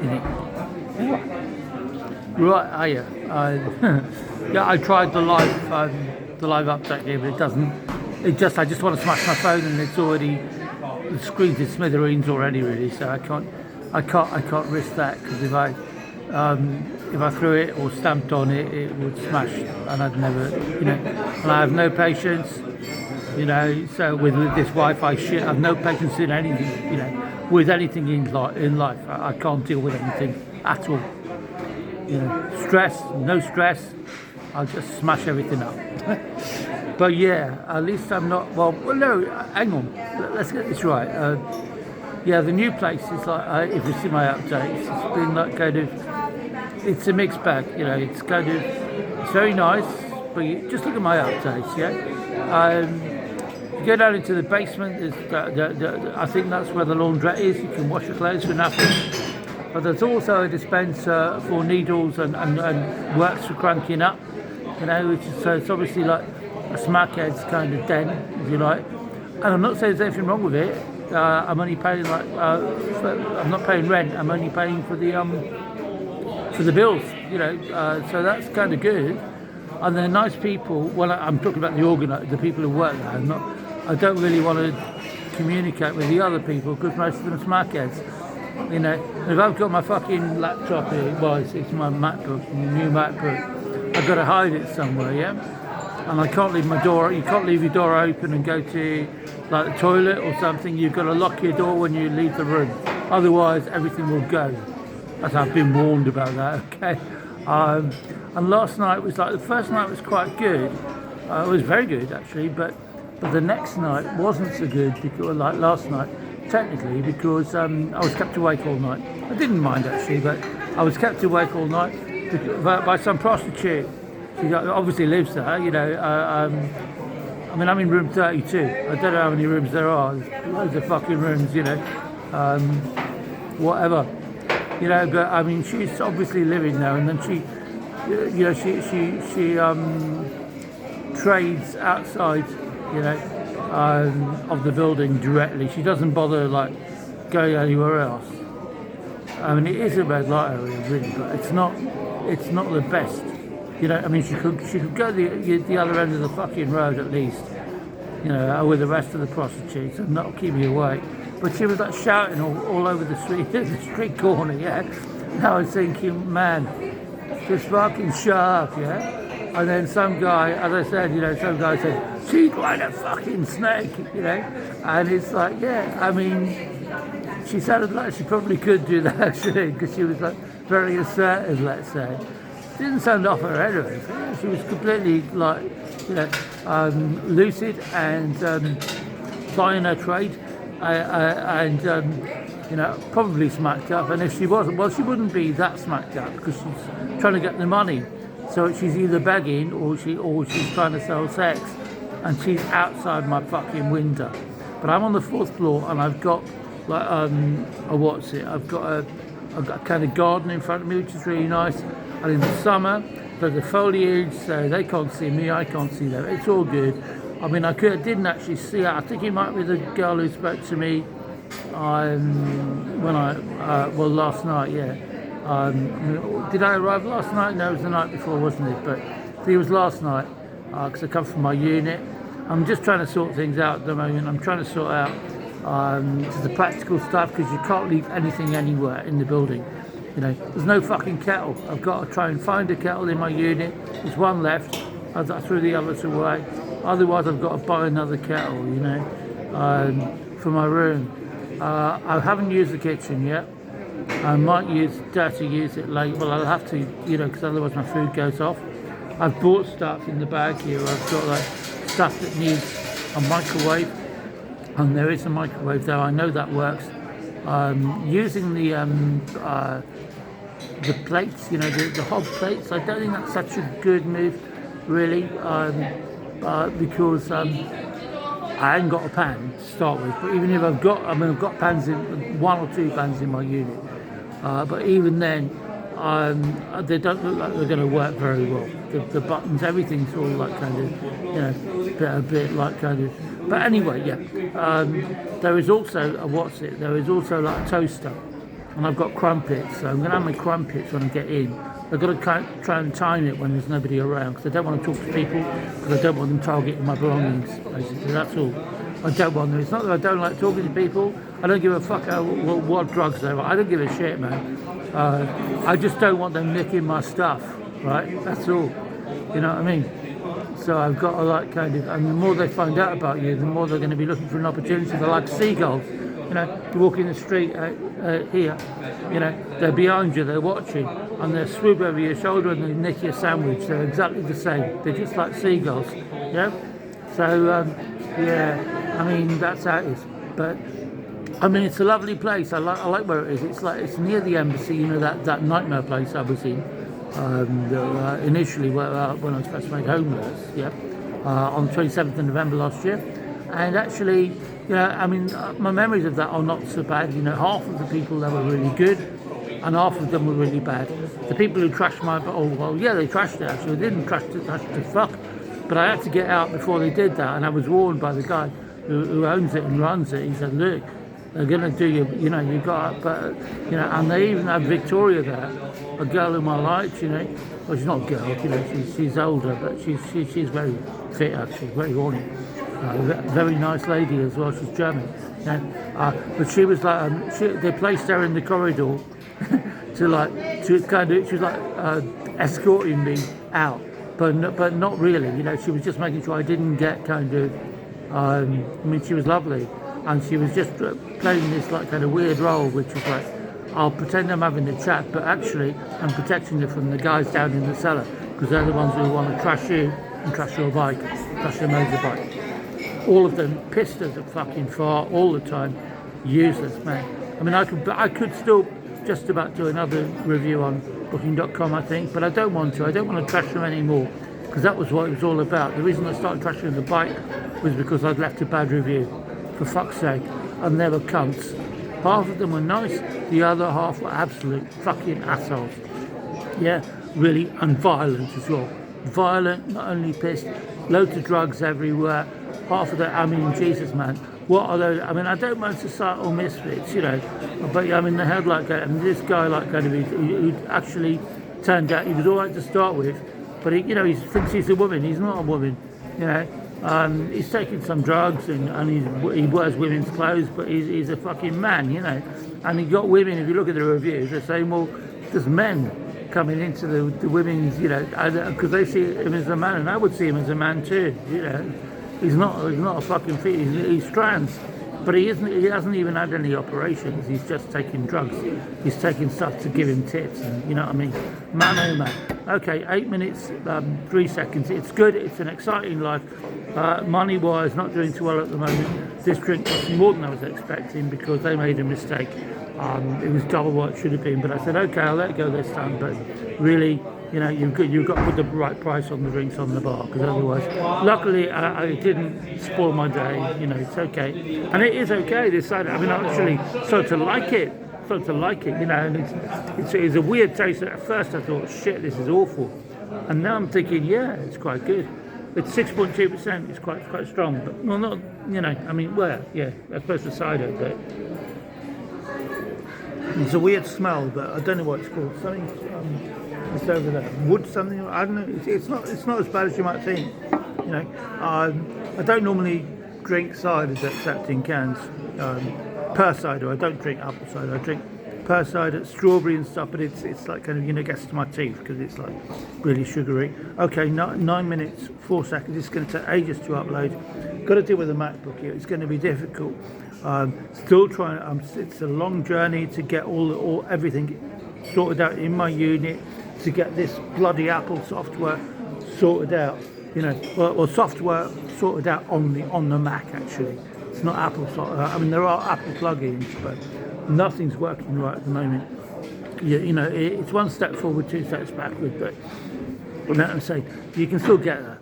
in it. Right, are you? Yeah, I tried the live update here, but it doesn't. I just want to smash my phone, and it's already the screen's in smithereens already, really. So I can't risk that because if I threw it or stamped on it, it would smash, and I'd never, and I have no patience, So with this Wi-Fi shit, I have no patience in anything, with anything in life. I can't deal with anything at all. Stress, no stress. I'll just smash everything up. But yeah, at least I'm not. Well, no, hang on. Let's get this right. Yeah, the new place is like, if you see my updates, it's been like kind of, it's a mixed bag. It's kind of, it's very nice. But just look at my updates. Yeah. You go down into the basement. I think that's where the laundrette is. You can wash your clothes for nothing. But there's also a dispenser for needles and works for cranking up, which is, so it's obviously like a smackhead's kind of den, if you like. And I'm not saying there's anything wrong with it. I'm only paying I'm not paying rent. I'm only paying for the bills, So that's kind of good. And they're nice people. Well, I'm talking about the people who work there. I don't really want to communicate with the other people because most of them are smackheads. If I've got my fucking laptop here, well, it's my MacBook, my new MacBook, I've got to hide it somewhere, yeah? And I can't leave my door, you can't leave your door open and go to, like, the toilet or something. You've got to lock your door when you leave the room. Otherwise, everything will go. As I've been warned about that, okay? And last night was like, the first night was quite good. It was very good, actually, but the next night wasn't so good, because, like last night, technically, because I was kept awake all night. I didn't mind actually, but I was kept awake all night by some prostitute. She obviously lives there, I mean, I'm in room 32. I don't know how many rooms there are. There's loads of fucking rooms, whatever. But I mean, she's obviously living there, and then she trades outside, of the building directly. She doesn't bother like going anywhere else. I mean, it is a red light area, really, but it's not the best. I mean, she could go the other end of the fucking road at least, with the rest of the prostitutes and not keep me awake. But she was like shouting all over the street corner, yeah. And I was thinking, man, just fucking shut up, yeah. And then some guy, as I said, some guy said, she's like a fucking snake, And it's like, yeah, I mean, she sounded like she probably could do that actually, because she was like very assertive, let's say. Didn't sound off her head or anything. She was completely like, lucid and plying her trade, and probably smacked up. And if she wasn't, well, she wouldn't be that smacked up because she's trying to get the money. So she's either begging or she's trying to sell sex, and she's outside my fucking window. But I'm on the 4th floor, and I've got like I've got a kind of garden in front of me, which is really nice. And in the summer, there's the foliage, so they can't see me, I can't see them. It's all good. I mean, didn't actually see her. I think it might be the girl who spoke to me last night, yeah. Did I arrive last night? No, it was the night before, wasn't it? But it was last night, because I come from my unit. I'm just trying to sort things out at the moment. I'm trying to sort out the practical stuff, because you can't leave anything anywhere in the building. There's no fucking kettle. I've got to try and find a kettle in my unit. There's one left. I threw the others away. Otherwise, I've got to buy another kettle, for my room. I haven't used the kitchen yet. I might use it later. Well, I'll have to, because otherwise my food goes off. I've bought stuff in the bag here. I've got like stuff that needs a microwave, and there is a microwave there. I know that works. Using the plates, the hob plates. I don't think that's such a good move, really, because I haven't got a pan to start with. But even if I've got pans one or two pans in my unit. But even then, they don't look like they're going to work very well. The buttons, everything's all like kind of, a bit like kind of. But anyway, yeah. There is also there is also like a toaster. and I've got crumpets, so I'm going to have my crumpets when I get in. I've got to try and time it when there's nobody around, because I don't want to talk to people, because I don't want them targeting my belongings, basically, that's all. I don't want them. It's not that I don't like talking to people. I don't give a fuck what drugs they're on. I don't give a shit, man. I just don't want them nicking my stuff, right? That's all. You know what I mean? So I've got to like kind of, and the more they find out about you, the more they're going to be looking for an opportunity. They're like seagulls. You know, you walk in the street here, you know, they're behind you, they're watching, and they swoop over your shoulder and they nick your sandwich. They're exactly the same. They're just like seagulls, you know? So, yeah, I mean, that's how it is. But, I mean, it's a lovely place. I like where it is. It's near the embassy, you know, that nightmare place I was in. Initially when I was first made homeless, on the 27th of November last year. And actually, you know, I mean, my memories of that are not so bad. You know, half of the people there were really good, and half of them were really bad. The people who trashed they trashed it actually. They didn't trash to fuck, but I had to get out before they did that, and I was warned by the guy who owns it and runs it. He said, look, they're going to do you know, you got, but, you know, and they even had Victoria there, a girl whom I liked, you know. Well, she's not a girl, you know, she's older, but she's very fit actually, very horny. Very nice lady as well, she's German. You know? But she was like, they placed her in the corridor she was like escorting me out, but not really, you know, she was just making sure I didn't get kind of, I mean, she was lovely. And she was just playing this like kind of weird role, which was like, I'll pretend I'm having a chat, but actually I'm protecting you from the guys down in the cellar, because they're the ones who want to trash you and trash your bike, trash your motorbike. All of them pissed as a fucking fart all the time, useless, man. I mean, I could still just about do another review on Booking.com, I think, but I don't want to. I don't want to trash them anymore, because that was what it was all about. The reason I started trashing the bike was because I'd left a bad review. For fuck's sake, and they were cunts. Half of them were nice, the other half were absolute fucking assholes. Yeah, really, and violent as well. Violent, not only pissed, loads of drugs everywhere. Half of them, I mean, Jesus, man, what are those? I mean, I don't mind societal misfits, you know, but I mean, they had like, this guy, like, kind of, who actually turned out he was all right to start with, but he, you know, he thinks he's a woman. He's not a woman, you know. He's taking some drugs and he wears women's clothes, but he's a fucking man, you know. And he got women, if you look at the reviews, they're saying, well, there's men coming into the women's, you know, because they see him as a man, and I would see him as a man too, you know. He's not a fucking fit, he's trans. But he hasn't even had any operations. He's just taking drugs. He's taking stuff to give him tits, and you know what I mean. Man, oh man. Okay, 8 minutes, 3 seconds. It's good. It's an exciting life. Money-wise, not doing too well at the moment. This drink cost more than I was expecting because they made a mistake. It was double what it should have been. But I said, okay, I'll let it go this time. But really, you know, you've got to put the right price on the drinks on the bar, because otherwise, luckily, I didn't spoil my day. You know, it's okay, and it is okay. This side, I mean, I actually started to like it. You know, and it's a weird taste. At first, I thought, shit, this is awful, and now I'm thinking, yeah, it's quite good. It's 6.2%. It's quite strong, but well, not, you know. I mean, well, yeah, I suppose the cider, but it's a weird smell, but I don't know what it's called. Something. It's over there. Wood something, I don't know. It's not as bad as you might think. You know, I don't normally drink ciders except in cans. Per cider, I don't drink apple cider. I drink per cider, strawberry and stuff, but it's like kind of, you know, gets to my teeth because it's like really sugary. Okay, 9 minutes 4 seconds. It's going to take ages to upload. Got to deal with the MacBook here. It's going to be difficult. Still trying. It's a long journey to get everything sorted out in my unit, to get this bloody Apple software sorted out, you know, or software sorted out on the Mac. Actually, it's not Apple software. I mean, there are Apple plugins, but nothing's working right at the moment. You know, it's one step forward, 2 steps backward, but I'm saying you can still get there.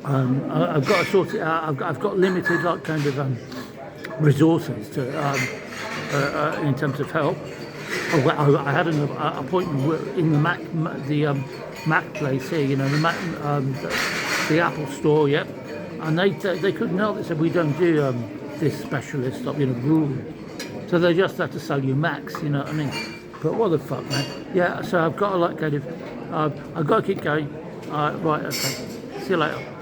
I've got to sort it out. I've got limited like kind of resources to in terms of help. I had an appointment in the Mac place here, you know, the Mac, the Apple store, yeah, and they couldn't help. They said we don't do this specialist, you know, rule So they just have to sell you Macs, you know what I mean? But what the fuck, man? Yeah, so I've got to like go to, I've got to keep going. Right, okay. See you later.